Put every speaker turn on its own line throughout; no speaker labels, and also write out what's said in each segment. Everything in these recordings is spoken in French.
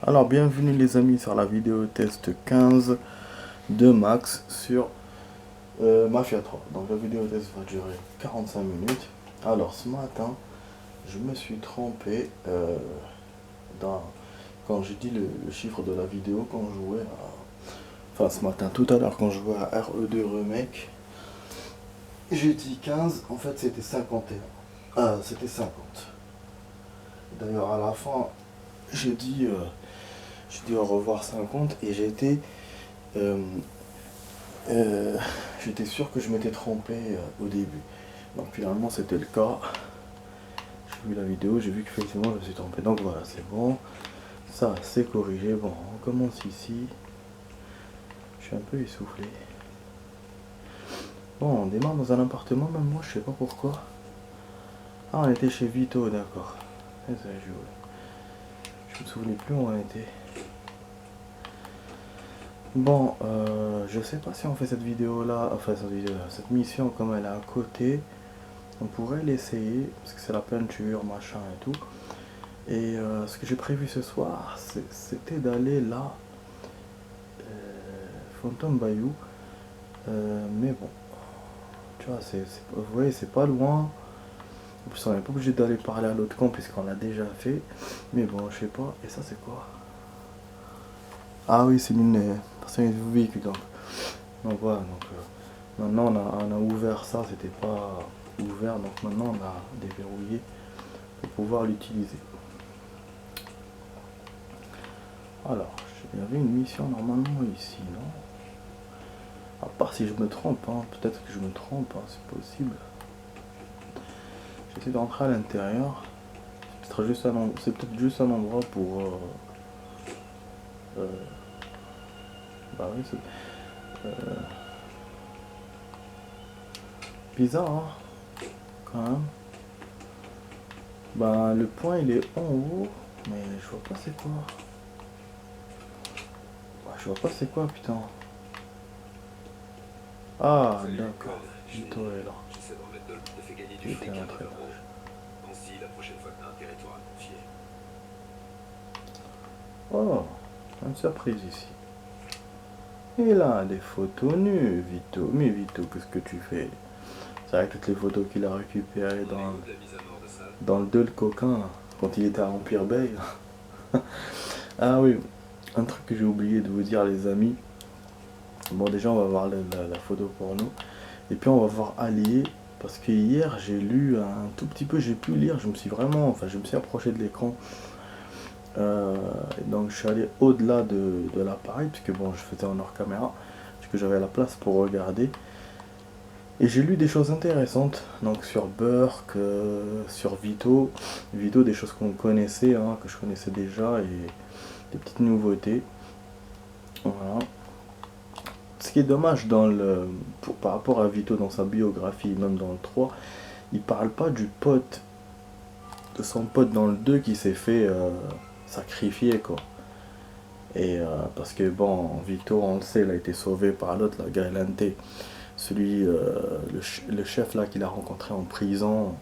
Alors bienvenue les amis sur la vidéo test 15 de Max sur Mafia 3. Donc la vidéo test va durer 45 minutes. Alors ce matin je me suis trompé quand j'ai dit le chiffre de la vidéo quand je jouais à... Enfin ce matin tout à l'heure quand je jouais à RE2 Remake. J'ai dit 15, en fait c'était 51. Ah c'était 50. D'ailleurs à la fin j'ai dit... j'ai dit au revoir 50 et euh, j'étais sûr que je m'étais trompé au début. Donc finalement c'était le cas. J'ai vu la vidéo, j'ai vu qu'effectivement je me suis trompé. Donc voilà, c'est bon. Ça c'est corrigé. Bon, on commence ici. Je suis un peu essoufflé. Bon, on démarre dans un appartement, même moi je sais pas pourquoi. Ah, on était chez Vito, d'accord. Et ça joue. Je me souvenais plus où on était. Bon, je sais pas si on fait cette vidéo là, enfin cette mission comme elle est à côté, on pourrait l'essayer, parce que c'est la peinture, machin et tout. Et ce que j'ai prévu ce soir, c'était d'aller là, Phantom Bayou, mais bon, tu vois, vous voyez, c'est pas loin. En plus, on n'est pas obligé d'aller parler à l'autre camp, puisqu'on l'a déjà fait. Mais bon, je sais pas, et ça c'est quoi? Ah oui, c'est une personne du véhicule, donc voilà, maintenant on a ouvert ça, c'était pas ouvert, donc maintenant on a déverrouillé pour pouvoir l'utiliser. Alors, il y avait une mission normalement ici, non? À part si je me trompe, hein, peut-être que je me trompe, hein, c'est possible. J'essaie d'entrer à l'intérieur. C'est peut-être juste un endroit pour... euh, bah oui, c'est bizarre, hein, quand même. Bah le point il est en haut, mais je vois pas c'est quoi. Bah, je vois pas c'est quoi, putain. Ah, d'accord. Vito est là.
J'essaie d'en mettre de fait gagner du
Il était
fric
à
à un
l'entrée.
gros. Pense-y la prochaine fois que t'as un territoire à confier.
Oh, une surprise ici. Il a des photos nues, Vito. Mais Vito, qu'est-ce que tu fais? C'est vrai que toutes les photos qu'il a récupérées
On est où de la mise à mort de ça?
dans le 2, le coquin, là, quand il était à Empire Bay. Ah oui, un truc que j'ai oublié de vous dire, les amis. Bon, déjà, on va voir la photo pour nous. Et puis, on va voir Allier. Parce que hier, j'ai lu un tout petit peu, j'ai pu lire. Je me suis approché de l'écran. Et donc, je suis allé au-delà de l'appareil, puisque bon, je faisais en hors caméra, puisque j'avais la place pour regarder. Et j'ai lu des choses intéressantes, donc sur Burke, sur Vito. Vito, des choses qu'on connaissait, hein, que je connaissais déjà, et des petites nouveautés. Voilà. Ce qui est dommage par rapport à Vito dans sa biographie, même dans le 3, il parle pas de son pote dans le 2 qui s'est fait sacrifier, quoi. Et parce que bon, Vito, on le sait, il a été sauvé par l'autre, la Gaelante, le chef là qu'il a rencontré en prison.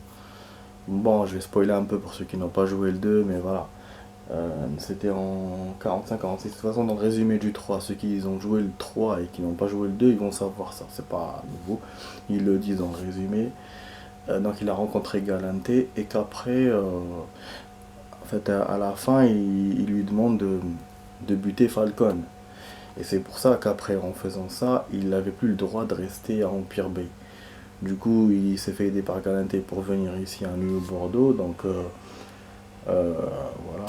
Bon, je vais spoiler un peu pour ceux qui n'ont pas joué le 2, mais voilà. C'était en 45-46. De toute façon, dans le résumé du 3, ceux qui ont joué le 3 et qui n'ont pas joué le 2, ils vont savoir ça. C'est pas nouveau. Ils le disent en résumé. Donc, il a rencontré Galante et qu'après, en fait, à la fin, il lui demande de buter Falcon. Et c'est pour ça qu'après, en faisant ça, il n'avait plus le droit de rester à Empire Bay. Du coup, il s'est fait aider par Galante pour venir ici à New Bordeaux. Donc, euh, voilà,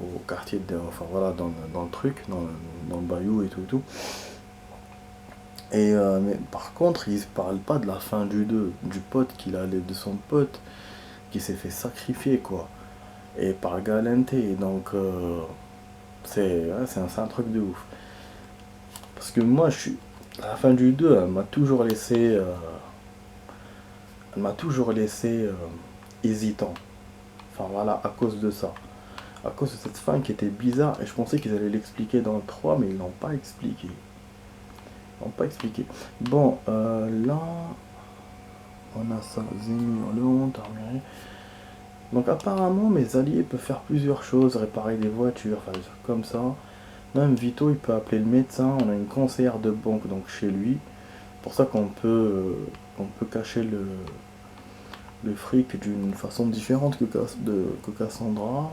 au quartier, enfin voilà, dans le truc, dans le bayou et tout et tout. Et mais par contre, il ne parle pas de la fin du 2, du pote qu'il a, de son pote qui s'est fait sacrifier, quoi. Et par Galente, donc c'est un truc de ouf. Parce que moi, à la fin du 2, elle m'a toujours laissé hésitant. Enfin voilà, à cause de ça. À cause de cette fin qui était bizarre, et je pensais qu'ils allaient l'expliquer dans le 3, mais ils l'ont pas expliqué. Ils l'ont pas expliqué. Bon, là, on a ça, Zémur, Léon, Tarméré. Donc apparemment mes alliés peuvent faire plusieurs choses, réparer des voitures, faire des trucs comme ça. Même Vito il peut appeler le médecin, on a une conseillère de banque donc chez lui. C'est pour ça qu'on peut cacher le fric d'une façon différente que Cassandra.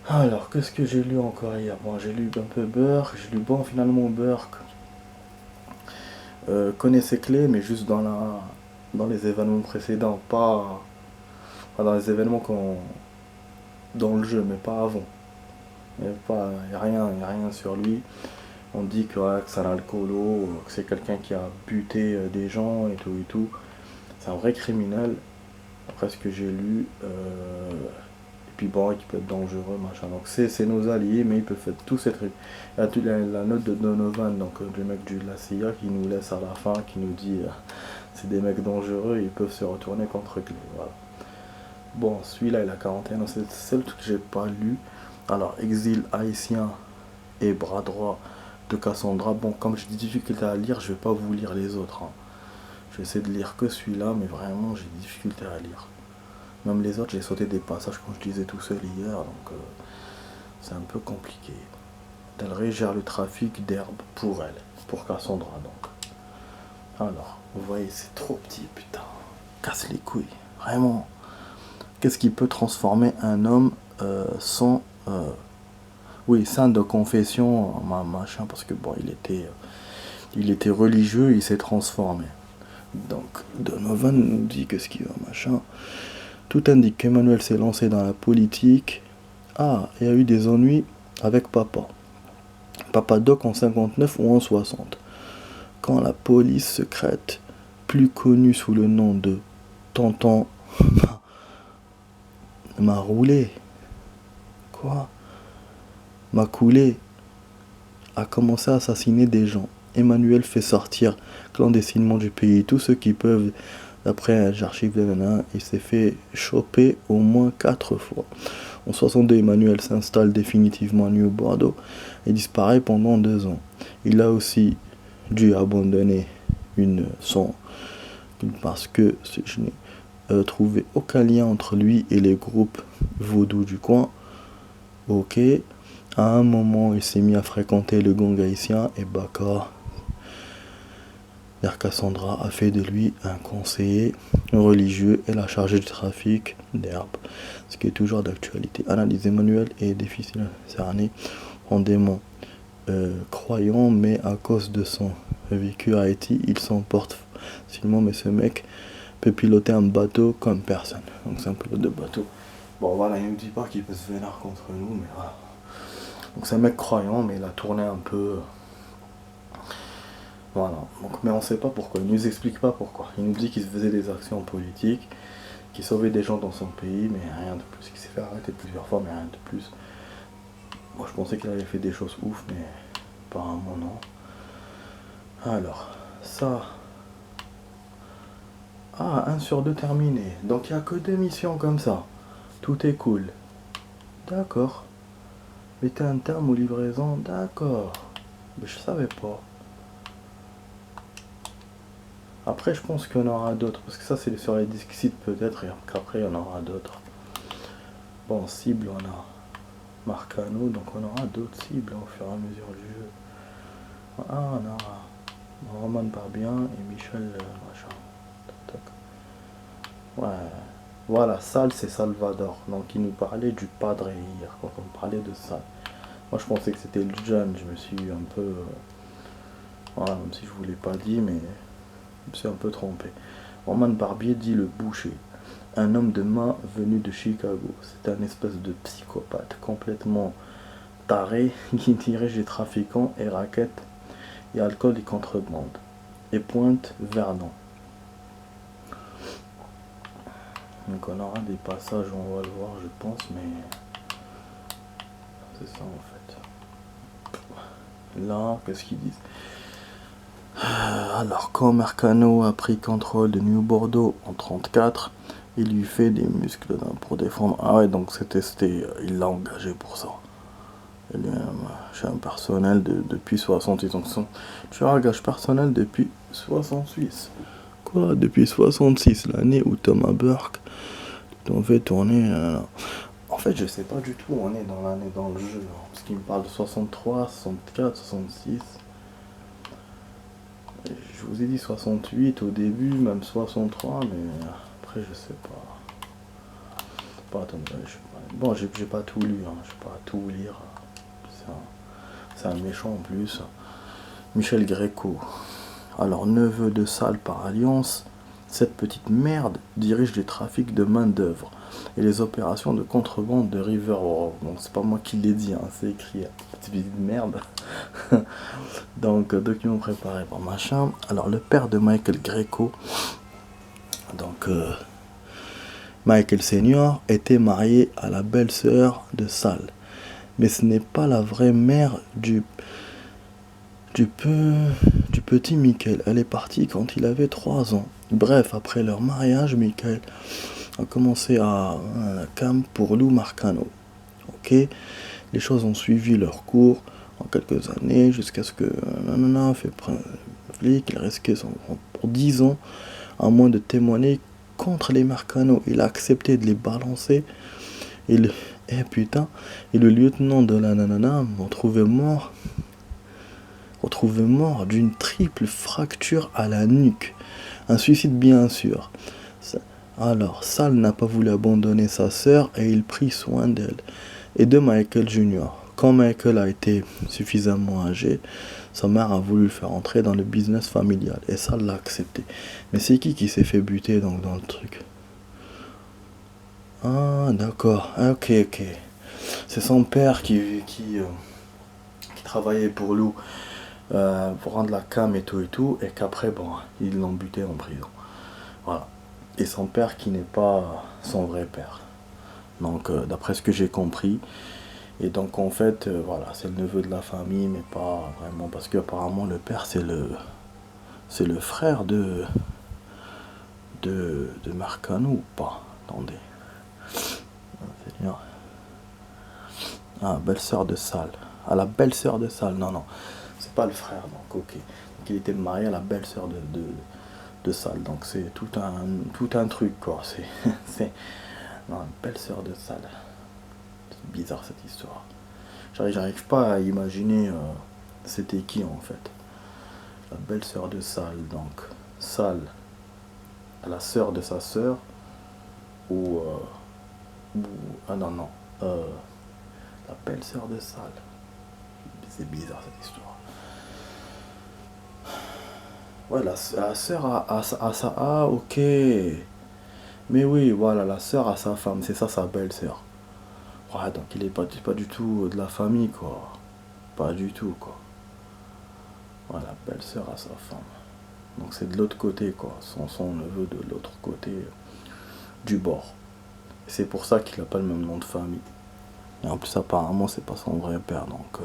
Alors qu'est-ce que j'ai lu encore hier? Bon j'ai lu un peu Burke, j'ai lu bon finalement Burke. Connaît ses clés mais juste dans les événements précédents, pas dans les événements dans le jeu, mais pas avant. Il n'y a rien sur lui. On dit que, ouais, que c'est un alcoolo, que c'est quelqu'un qui a buté des gens et tout et tout. C'est un vrai criminel, après ce que j'ai lu. Et puis bon, qui peut être dangereux, machin. Donc c'est nos alliés, mais ils peuvent faire tous ces trucs. Il y a la note de Donovan, donc du mec de la CIA, qui nous laisse à la fin, qui nous dit c'est des mecs dangereux, ils peuvent se retourner contre eux. Voilà. Bon, celui-là, il a 41 ans, c'est le seul truc que j'ai pas lu. Alors, exil haïtien et bras droit de Cassandra. Bon, comme j'ai des difficultés à lire, je vais pas vous lire les autres. Hein. Je vais essayer de lire que celui-là, mais vraiment, j'ai des difficultés à lire. Même les autres, j'ai sauté des passages quand je lisais tout seul hier, donc c'est un peu compliqué. Del Rey gère le trafic d'herbe pour elle, pour Cassandra, donc. Alors, vous voyez, c'est trop petit, putain. Casse les couilles, vraiment. Qu'est-ce qui peut transformer un homme sans... oui, saint de confession, machin, parce que bon, il était religieux, il s'est transformé. Donc, Donovan nous dit que ce qu'il va, machin. Tout indique qu'Emmanuel s'est lancé dans la politique. Ah, il y a eu des ennuis avec papa. Papa Doc en 59 ou en 60. Quand la police secrète, plus connue sous le nom de Tonton, m'a roulé. Quoi? M'a coulé. A commencé à assassiner des gens. Emmanuel fait sortir clandestinement du pays tous ceux qui peuvent. D'après l'archive de Venin, il s'est fait choper au moins 4 fois. En 62, Emmanuel s'installe définitivement à New Bordeaux et disparaît pendant 2 ans. Il a aussi dû abandonner son parce que je n'ai trouvé aucun lien entre lui et les groupes vaudous du coin. Ok. À un moment, il s'est mis à fréquenter le gang haïtien et Baka. Cassandra a fait de lui un conseiller religieux et l'a chargé du trafic d'herbe, ce qui est toujours d'actualité. Analyse Emmanuel est difficile à cerner en démon croyant, mais à cause de son vécu à Haïti, il s'emporte facilement, mais ce mec peut piloter un bateau comme personne. Donc c'est un pilote de bateau. Bon voilà, il ne nous dit pas qu'il peut se vénérer contre nous, mais voilà. Donc c'est un mec croyant, mais il a tourné un peu... Voilà, donc, mais on sait pas pourquoi, il nous explique pas pourquoi. Il nous dit qu'il se faisait des actions politiques, qu'il sauvait des gens dans son pays, mais rien de plus. Qu'il s'est fait arrêter plusieurs fois, mais rien de plus. Moi je pensais qu'il avait fait des choses ouf, mais apparemment non. Alors, ça... Ah, 1 sur 2 terminé. Donc il n'y a que 2 missions comme ça. Tout est cool. D'accord. Mettez un terme aux livraisons, d'accord. Mais je savais pas. Après, je pense qu'il y en aura d'autres, parce que ça, c'est sur les disques sites peut-être, et qu'après, il y en aura d'autres. Bon, cible, on a Marcano, donc on aura d'autres cibles au fur et à mesure du jeu. Ah, on aura Roman Barbien et Michel machin. Toc, toc. Ouais. Voilà, Sal, c'est Salvador. Donc, il nous parlait du Padre hier, quand on parlait de ça. Moi, je pensais que c'était le jeune, je me suis un peu... voilà, même si je vous l'ai pas dit, mais... je me suis un peu trompé. Roman Barbier dit le boucher. Un homme de main venu de Chicago. C'est un espèce de psychopathe complètement taré qui dirige les trafiquants et raquettes et alcool et contrebande. Et pointe Vernon. Donc on aura des passages où on va le voir je pense, mais c'est ça en fait. Là, qu'est-ce qu'ils disent? Alors, quand Marcano a pris contrôle de New Bordeaux en 1934, il lui fait des muscles pour défendre. Ah ouais, donc il l'a engagé pour ça. J'ai un personnel depuis 68. Donc tu as un gage personnel depuis 66. Quoi? Depuis 66, l'année où Thomas Burke on fait tourner. En fait, je sais pas du tout où on est dans l'année dans le jeu. Parce qu'il me parle de 63, 64, 66. Je vous ai dit 68 au début, même 63, mais après, je sais pas. Pas attendre, bon, j'ai pas tout lu, hein, je vais pas tout lire. C'est un méchant en plus. Michel Gréco. Alors, neveu de Salle par alliance, cette petite merde dirige les trafics de main-d'œuvre et les opérations de contrebande de River Road. Donc, c'est pas moi qui l'ai dit, hein, c'est écrit. Petite petite merde. Donc, document préparé par machin. Alors, le père de Michael Gréco, donc Michael Senior, était marié à la belle-sœur de Salle. Mais ce n'est pas la vraie mère du petit Michael. Elle est partie quand il avait 3 ans. Bref, après leur mariage, Michael a commencé à camp pour Lou Marcano. Ok, les choses ont suivi leur cours en quelques années jusqu'à ce que nanana fait flic, il risquait pour 10 ans à moins de témoigner contre les Marcano. Il a accepté de les balancer et putain, et le lieutenant de la nanana m'a retrouvé mort d'une triple fracture à la nuque. Un suicide bien sûr. Alors, Sal n'a pas voulu abandonner sa sœur et il prit soin d'elle et de Michael Jr. Quand Michael a été suffisamment âgé, sa mère a voulu le faire entrer dans le business familial et Sal l'a accepté. Mais c'est qui s'est fait buter donc dans le truc? Ah, d'accord. Ok. C'est son père qui travaillait pour Lou pour rendre la cam et tout, et qu'après, bon, ils l'ont buté en prison. Voilà. Et son père qui n'est pas son vrai père. Donc, d'après ce que j'ai compris. Et donc, en fait, voilà, c'est le neveu de la famille, mais pas vraiment, parce qu'apparemment, le père, c'est le frère de Marcano ou pas? Attendez. C'est bien. Ah, belle-sœur de Salle. Ah, la belle-sœur de Salle. Non. C'est pas le frère, donc ok. Donc, il était marié à la belle-sœur de Salle. Donc c'est tout un truc, quoi. C'est non, belle-sœur de Salle. C'est bizarre cette histoire. J'arrive pas à imaginer c'était qui en fait. La belle-sœur de Salle. Donc Salle à la sœur de sa sœur ou ah non. La belle-sœur de Salle. C'est bizarre cette histoire. Ouais, la sœur a sa... Ah, ok. Mais oui, voilà, la sœur a sa femme, c'est ça sa belle-sœur. Ouais, donc il est pas du tout de la famille, quoi. Pas du tout, quoi. Ouais, la belle-sœur a sa femme. Donc c'est de l'autre côté, quoi. Son neveu de l'autre côté du bord. C'est pour ça qu'il n'a pas le même nom de famille. Et en plus, apparemment, c'est pas son vrai père, donc...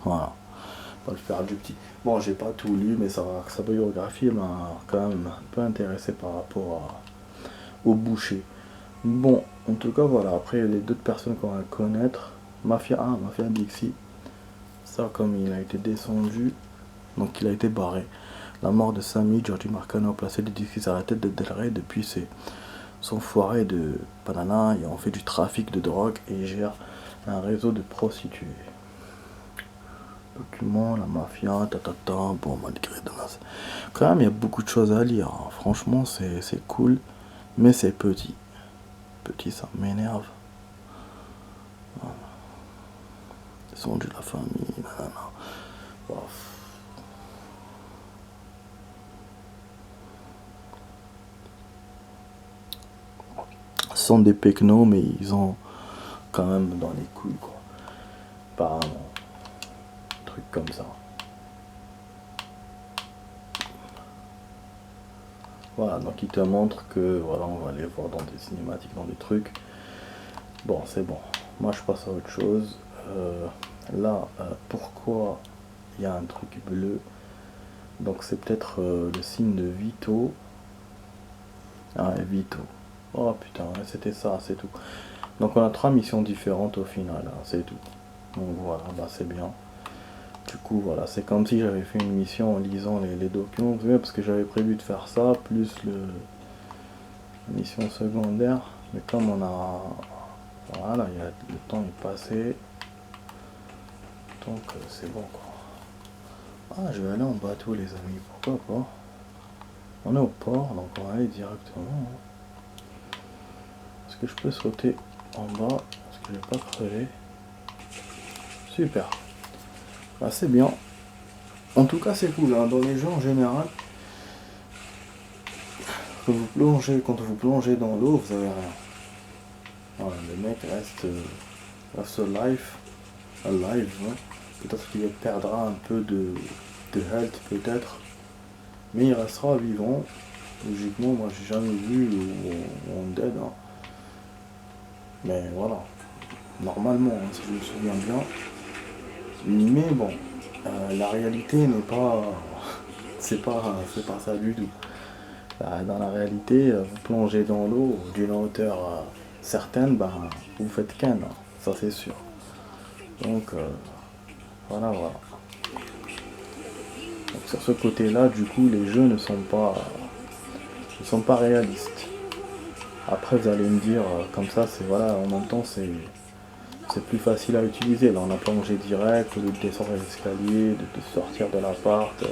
voilà. Pas le faire du petit. Bon, j'ai pas tout lu, mais sa biographie m'a quand même un peu intéressé par rapport au boucher. Bon, en tout cas, voilà. Après, les d'autres personnes qu'on va connaître. Mafia Dixie. Ça, comme il a été descendu, donc il a été barré. La mort de Sammy, Georgie Marcano a placé des Dixie à la tête de Del Rey depuis son foiré de Banana. Et on fait du trafic de drogue et gère un réseau de prostituées. Document, la mafia, bon, malgré quand même, il y a beaucoup de choses à lire. Hein. Franchement, c'est cool, mais c'est petit. Petit, ça m'énerve. Voilà. Son de la famille, nanana. Bon. Ce sont des pecnos, mais ils ont quand même dans les couilles, quoi. Apparemment. Truc comme ça. Voilà, donc il te montre que, voilà, on va aller voir dans des cinématiques, dans des trucs. Bon, c'est bon. Moi, je passe à autre chose. Là, pourquoi il y a un truc bleu? Donc, c'est peut-être le signe de Vito. Ah, Vito. Oh putain, c'était ça, c'est tout. Donc, on a 3 missions différentes au final, hein, c'est tout. Donc, voilà, bah c'est bien. Du coup, voilà, c'est comme si j'avais fait une mission en lisant les documents, parce que j'avais prévu de faire ça, plus mission secondaire. Mais comme on a... Voilà, le temps est passé. Donc c'est bon quoi. Ah, je vais aller en bateau les amis, pourquoi pas. On est au port, donc on va aller directement. Est-ce que je peux sauter en bas? Est-ce que je vais pas crever? Super. Bah, c'est bien. En tout cas c'est cool, hein. Dans les jeux en général, quand vous plongez dans l'eau, vous avez rien. Voilà, le mec reste alive, hein. Peut-être qu'il perdra un peu de health peut-être, mais il restera vivant. Logiquement, moi j'ai jamais vu où on dead, hein. Mais voilà, normalement, hein, si je me souviens bien. Mais bon, la réalité n'est pas, c'est pas ça du tout. Dans la réalité, vous plongez dans l'eau d'une hauteur certaine, ben, vous faites qu'un, hein, ça c'est sûr. Donc voilà. Donc, sur ce côté-là, du coup, les jeux ne sont pas réalistes. Après, vous allez me dire, comme ça, c'est voilà, en même temps, c'est plus facile à utiliser. Là, on a plongé direct, au lieu de descendre les escaliers, de sortir de l'appart.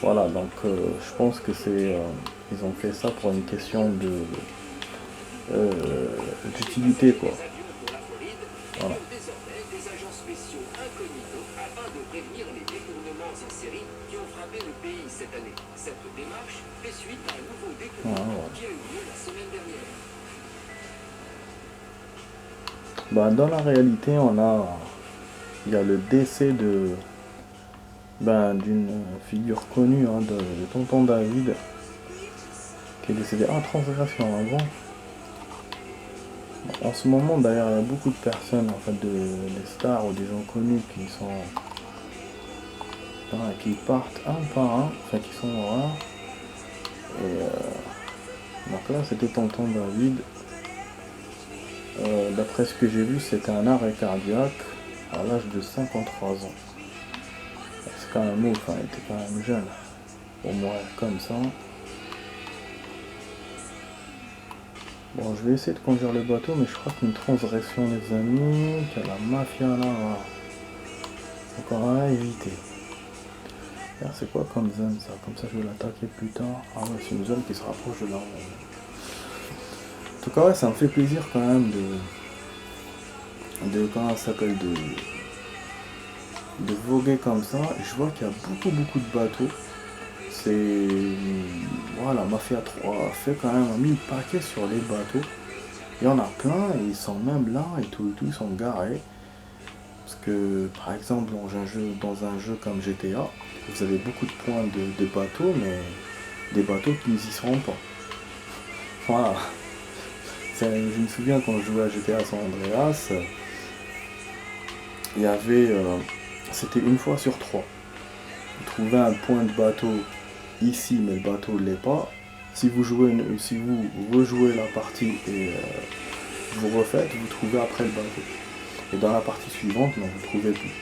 Voilà, donc je pense que ils ont fait ça pour une question d'utilité, quoi. Voilà. Voilà. Bah, dans la réalité, il y a le décès d'une figure connue, hein, de tonton David, qui est décédé en transgression avant. En ce moment d'ailleurs, il y a beaucoup de personnes, en fait, des stars ou des gens connus qui partent un par un, enfin qui sont rares. Et donc là, c'était tonton David. D'après ce que j'ai vu, c'était un arrêt cardiaque à l'âge de 53 ans. C'est quand même ouf, hein, il était quand même jeune. Pour mourir comme ça. Bon, je vais essayer de conduire le bateau, mais je crois qu'une transgression, les amis, qu'il y a la mafia là, voilà. Encore à éviter. Alors, c'est quoi comme zone ça? Comme ça, je vais l'attaquer plus tard. Ah ouais, c'est une zone qui se rapproche de là. En tout cas, ouais, ça me fait plaisir quand même comment ça s'appelle, de voguer comme ça. Et je vois qu'il y a beaucoup de bateaux. C'est... Voilà, Mafia 3 fait quand même 1000 paquets sur les bateaux. Il y en a plein et ils sont même là et tout, ils sont garés. Parce que, par exemple, dans un jeu comme GTA, vous avez beaucoup de points de bateaux, mais des bateaux qui n'y seront pas. Voilà. Je me souviens quand je jouais à GTA San Andreas, il y avait... c'était une fois sur 3. Vous trouvez un point de bateau ici, mais le bateau ne l'est pas. Si vous rejouez la partie et vous refaites, vous trouvez après le bateau. Et dans la partie suivante, non, vous ne trouvez plus.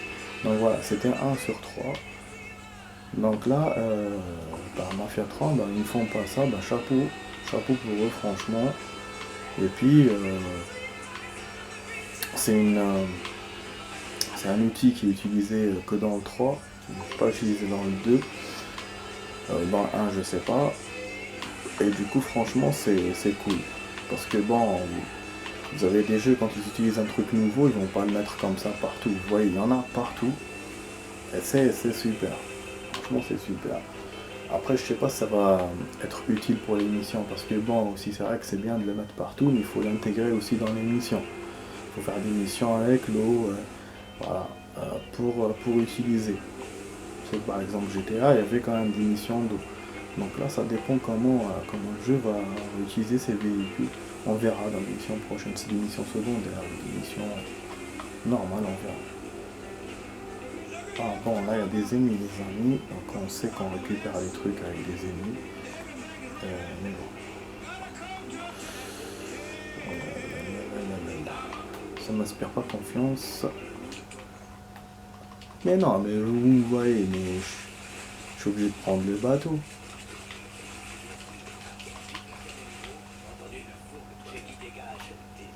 Donc voilà, c'était 1 sur 3. Donc là, Mafia 3, ils ne font pas ça, chapeau pour eux franchement. Et puis, c'est un outil qui est utilisé que dans le 3, pas utilisé dans le 2. Dans le 1, je sais pas. Et du coup, franchement, c'est cool. Parce que bon, vous avez des jeux, quand ils utilisent un truc nouveau, ils vont pas le mettre comme ça partout. Vous voyez, il y en a partout. Et c'est super. Franchement, c'est super. Après, je sais pas si ça va être utile pour l'émission. Parce que bon, aussi, c'est vrai que c'est bien de le mettre partout, mais il faut l'intégrer aussi dans l'émission. Il faut faire des missions avec l'eau, voilà, pour utiliser. C'est par exemple GTA, il y avait quand même des missions d'eau. Donc là, ça dépend comment le jeu va utiliser ces véhicules. On verra dans l'émission prochaine. C'est des missions secondaires, des missions normales, on verra. Ah bon, là, il y a des ennemis, les amis. Donc on sait qu'on récupère les trucs avec des ennemis. Mais bon. Ça m'inspire pas confiance. Mais non, mais vous me voyez, mais je suis obligé de prendre le bateau.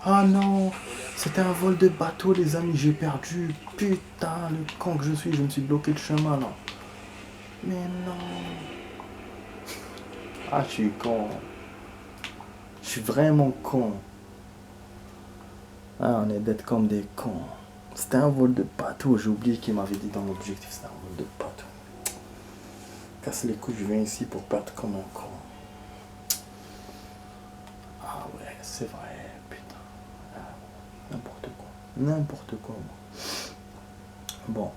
Ah non, c'était un vol de bateau, les amis, j'ai perdu. Putain, le con que je suis, je me suis bloqué le chemin là. Mais non. Ah, je suis con. Je suis vraiment con. Ah, on est d'être comme des cons. C'était un vol de bateau, j'ai oublié qu'il m'avait dit dans l'objectif, c'était un vol de bateau. Casse les couilles, je viens ici pour perdre comme un con. Ah ouais, c'est vrai, putain. Ah, n'importe quoi. N'importe quoi, moi. Bon,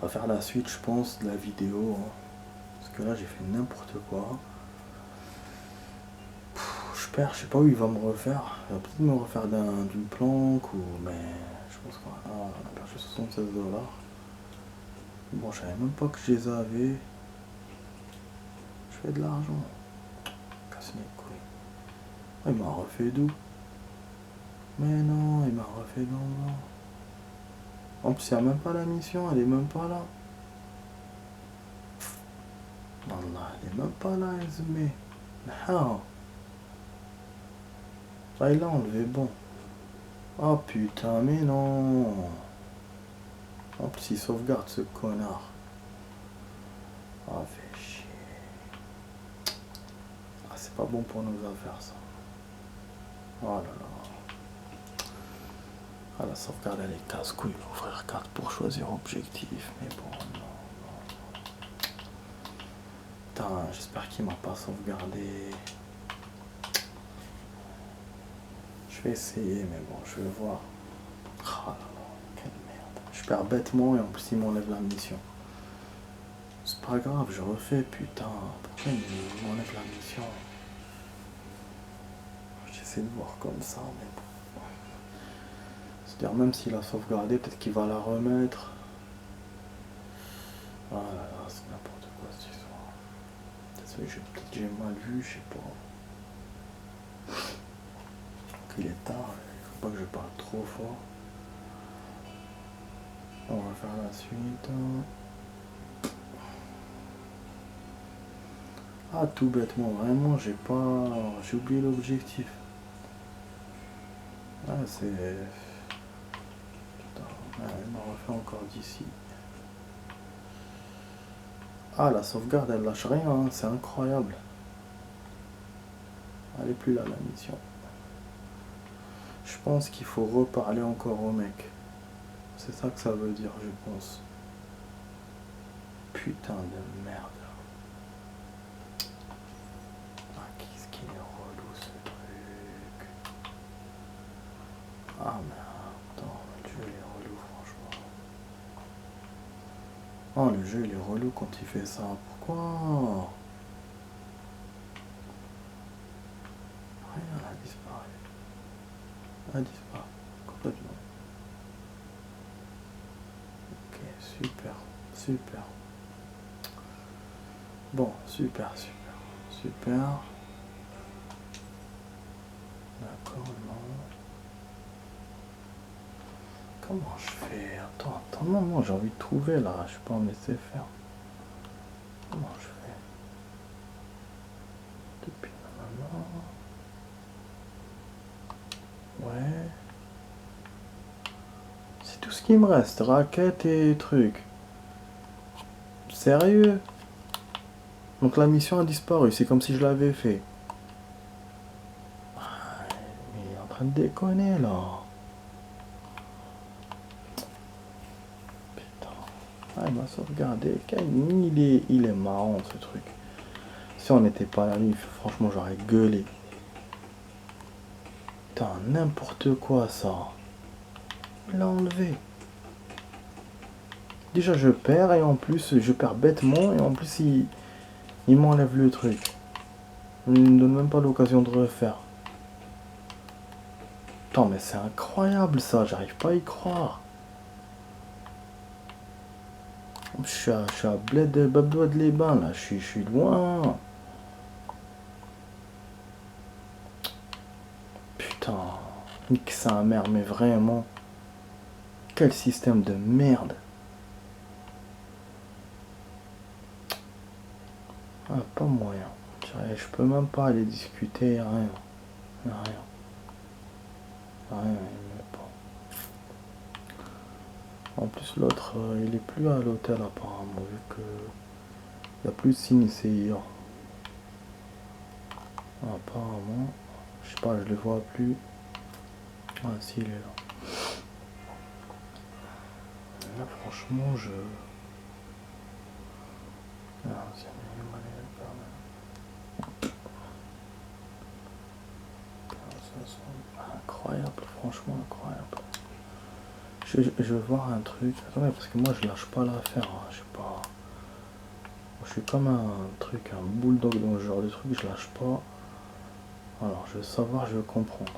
on va faire la suite, je pense, de la vidéo. Hein. Parce que là, j'ai fait n'importe quoi. Je perds, je sais pas où il va me refaire. Il va peut-être me refaire d'une planque ou. Mais je pense qu'on a perdu 76 $. Bon, je savais même pas que je les avais. Je fais de l'argent. Casse les couilles. Ah, il m'a refait d'où? Mais non, il m'a refait d'en bas. En plus, il n'y a même pas la mission, elle est même pas là. Wallah, elle est même pas là, Izmé. Ah, là, il l'a enlevé, bon. Oh putain, mais non. En plus, il sauvegarde ce connard. Ah, fait chier. Ah, c'est pas bon pour nos affaires, ça. Oh là là. Ah, la sauvegarde, elle est casse-couille. Ouvrir carte pour choisir objectif. Mais bon, non. Putain, j'espère qu'il m'a pas sauvegardé. Je vais essayer, mais bon, je vais voir. Ah là là, quelle merde. Je perds bêtement et en plus, il m'enlève la mission. C'est pas grave, je refais, putain. Pourquoi il m'enlève la mission? J'essaie de voir comme ça, mais bon. C'est-à-dire, même s'il a sauvegardé, peut-être qu'il va la remettre. Ah là là, c'est n'importe quoi cette histoire. Peut-être que j'ai mal vu, je sais pas. Qu'il est tard, il faut pas que je parle trop fort. On va faire la suite. Ah, tout bêtement, vraiment, j'ai oublié l'objectif. Ah, c'est... Putain, ouais, il m'a refait encore d'ici. Ah, la sauvegarde, elle lâche rien, hein, c'est incroyable. Elle est plus là, la mission. Je pense qu'il faut reparler encore au mec. C'est ça que ça veut dire, je pense. Putain de merde. Ah, qu'est-ce qu'il est relou, ce truc. Ah, mais attends, le jeu, il est relou, franchement. Oh, le jeu, il est relou quand il fait ça. Pourquoi? Rien, elle a disparu. Elle a disparu. Complètement. Ok, super. Super. Bon, super, super. Super. D'accord, non. Comment je fais? Attends, non, non, j'ai envie de trouver là. Je peux pas me laisser faire. Comment je fais? Depuis maintenant. Ouais. C'est tout ce qui me reste. Raquettes et trucs. Sérieux? Donc la mission a disparu. C'est comme si je l'avais fait. Ah, il est en train de déconner là. Putain. Ah, il m'a sauvegardé. Il est marrant ce truc. Si on n'était pas la nuit, franchement j'aurais gueulé. Putain, n'importe quoi ça. Il l'a enlevé. Déjà je perds et en plus je perds bêtement et en plus il m'enlève le truc. Il ne me donne même pas l'occasion de refaire. Putain mais c'est incroyable ça, j'arrive pas à y croire. Je suis à Bled de Babdois de les Bains là, je suis loin. Putain, nique sa mère, mais vraiment. Quel système de merde. Ah, pas moyen. Je peux même pas aller discuter, rien. Rien. Rien, il met pas. En plus, l'autre, il est plus à l'hôtel apparemment, vu que il n'y a plus de signe CIA. Apparemment, je sais pas, je le vois plus. Ah, si, il est là. Là, franchement, je. Ah, c'est incroyable, franchement incroyable. Je veux voir un truc. Attendez, parce que moi je lâche pas l'affaire. Hein. Je sais pas. Je suis comme un truc, un bulldog dans ce genre de truc, je lâche pas. Alors, je veux savoir, je veux comprendre.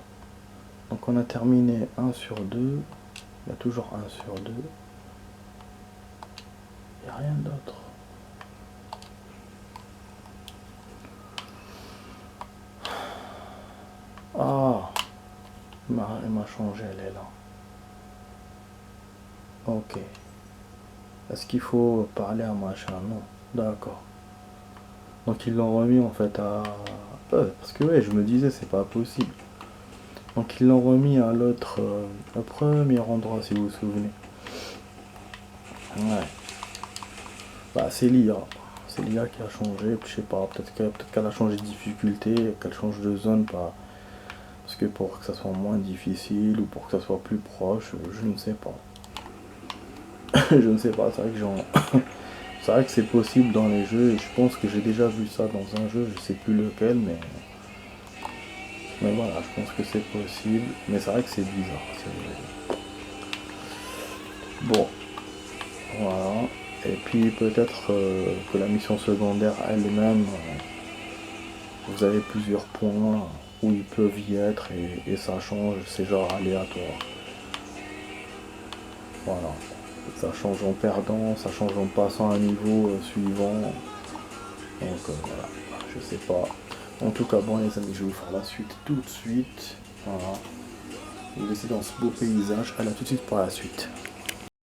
Donc, on a terminé 1 sur 2. Il y a toujours 1 sur 2. Il n'y a rien d'autre. Ah, elle m'a changé, elle est là. Ok. Est-ce qu'il faut parler à machin? Non. D'accord. Donc ils l'ont remis en fait à. Parce que ouais, je me disais c'est pas possible. Donc ils l'ont remis à l'autre, le premier endroit si vous vous souvenez. Ouais. Bah c'est l'IA. C'est l'IA qui a changé. Je sais pas, peut-être qu'elle a changé de difficulté, qu'elle change de zone, pas. Parce que pour que ça soit moins difficile ou pour que ça soit plus proche, je ne sais pas. Je ne sais pas, c'est vrai que c'est vrai que c'est possible dans les jeux et je pense que j'ai déjà vu ça dans un jeu, je sais plus lequel, mais voilà, je pense que c'est possible, mais c'est vrai que c'est bizarre. Bon, voilà. Et puis peut-être que la mission secondaire elle-même, vous avez plusieurs points où ils peuvent y être et ça change, c'est genre aléatoire. Voilà. Ça change en perdant, ça change en passant à un niveau suivant. Donc voilà, je sais pas. En tout cas, bon les amis, je vais vous faire la suite tout de suite. Voilà. Vous laisser dans ce beau paysage. À la tout de suite pour la suite.